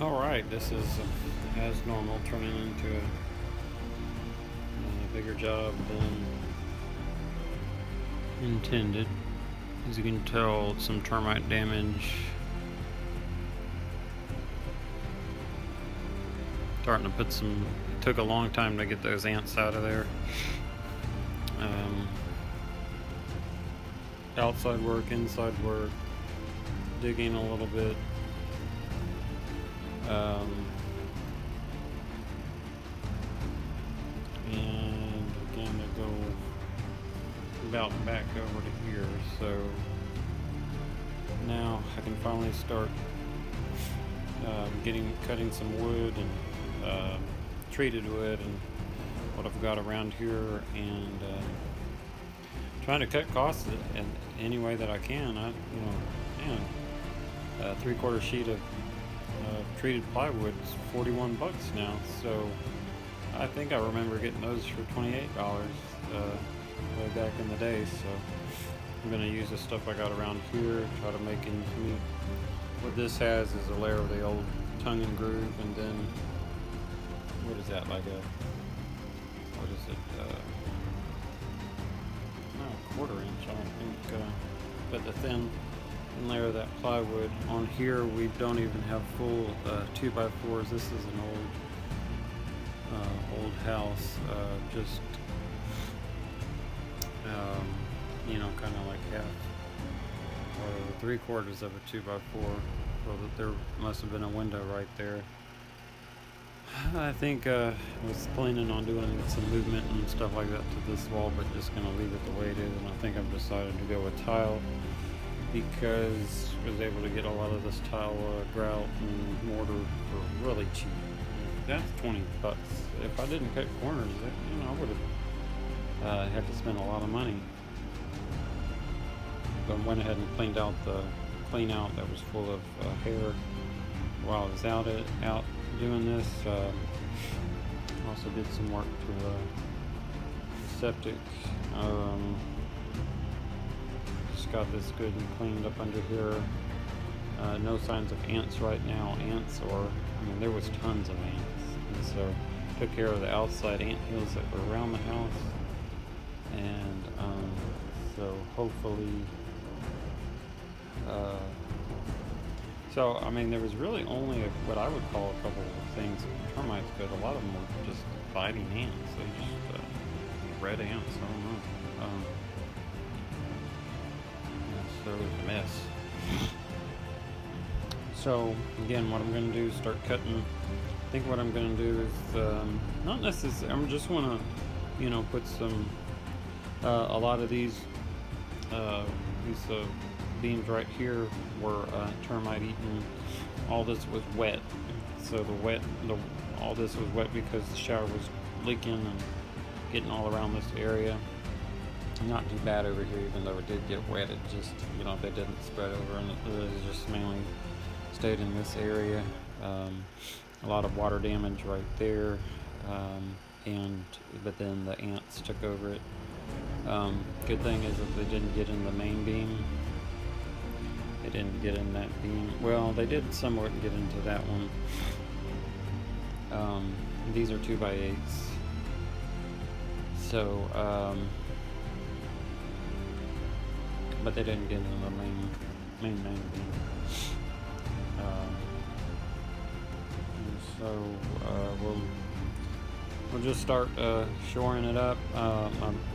Alright, this is as normal turning into a bigger job than intended. As you can tell, some termite damage. Starting to put some. It took a long time to get those ants out of there. Outside work, inside work, digging a little bit. And again, to go about back over to here, so now I can finally start cutting some wood and treated wood and what I've got around here, and trying to cut costs in any way that I can. A 3/4 sheet of treated plywood is $41 now, so I think I remember getting those for $28 way back in the day. So I'm going to use the stuff I got around here, try to make ends meet. What this has is a layer of the old tongue and groove, and then what is that, like a, what is it, not a 1/4 inch, I don't think, but the thin layer of that plywood. On here we don't even have full 2x4s. This is an old house, just kind of like half or 3/4 of a 2x4, so that there must have been a window right there. I think I was planning on doing some movement and stuff like that to this wall, but just gonna leave it the way it is, and I think I've decided to go with tile, because I was able to get a lot of this tile grout and mortar for really cheap. That's $20. If I didn't cut corners, I would have had to spend a lot of money. But I went ahead and cleaned out the clean out that was full of hair while I was out doing this. Also did some work to septic. Just got this good and cleaned up under here. No signs of ants right now. There was tons of ants, and so took care of the outside ant hills that were around the house, and so hopefully there was really only what I would call a couple of things with termites, but a lot of them were just biting ants. They just red ants. I don't know. So it was a mess. So again, what I'm going to do is start cutting. I think what I'm going to do is not necessarily. I'm just want to, put some. A lot of these beams right here were termite eaten. All this was wet, so all this was wet because the shower was leaking and getting all around this area. Not too bad over here, even though it did get wet. It just, they didn't spread over, and it just mainly stayed in this area. A lot of water damage right there, but then the ants took over it. Good thing is that they didn't get in the main beam. They didn't get in that beam. Well, they did somewhat get into that one. These are 2x8s. So, but they didn't get into the main beam. So we'll just start shoring it up.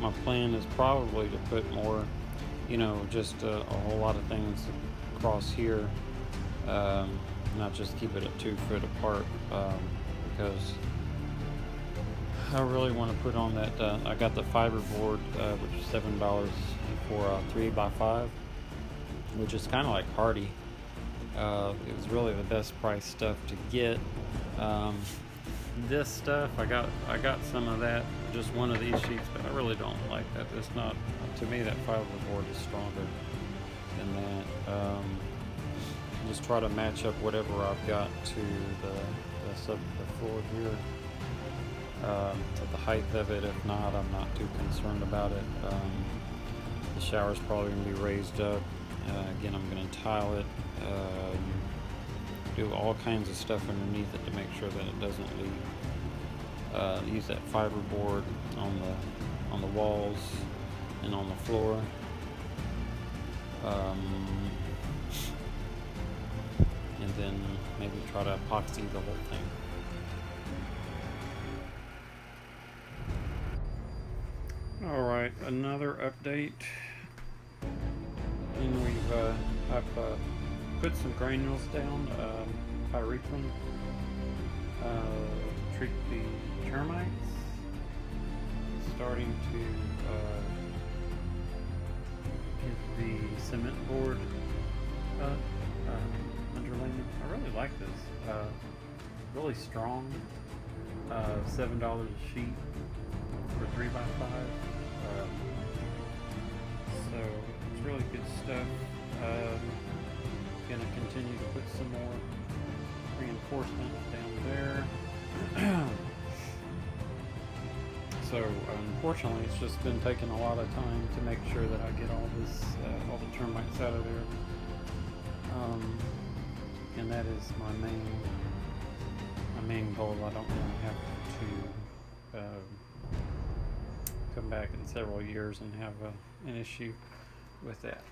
My plan is probably to put more, just a whole lot of things across here, not just keep it at 2 foot apart, because I really want to put on that. I got the fiber board, which is $7 for 3x5, which is kind of like hardy. It was really the best price stuff to get. This stuff, I got some of that, just one of these sheets, but I really don't like that. It's not, to me, that fiber board is stronger than that. Just try to match up whatever I've got to the floor here, to the height of it. If not, I'm not too concerned about it. The shower's probably going to be raised up. Again, I'm going to tile it. do all kinds of stuff underneath it to make sure that it doesn't leak. Use that fiberboard on the walls and on the floor. And then maybe try to epoxy the whole thing. Alright, another update. And I've put some granules down, pyrethrin, treat the termites. Starting to get the cement board up, underlayment. I really like this. Really strong. $7 a sheet for 3x5. So it's really good stuff. Gonna continue to put some more reinforcement down there. So unfortunately, it's just been taking a lot of time to make sure that I get all the termites out of there. And that is my main goal. I don't want to have to come back in several years and have an issue with that.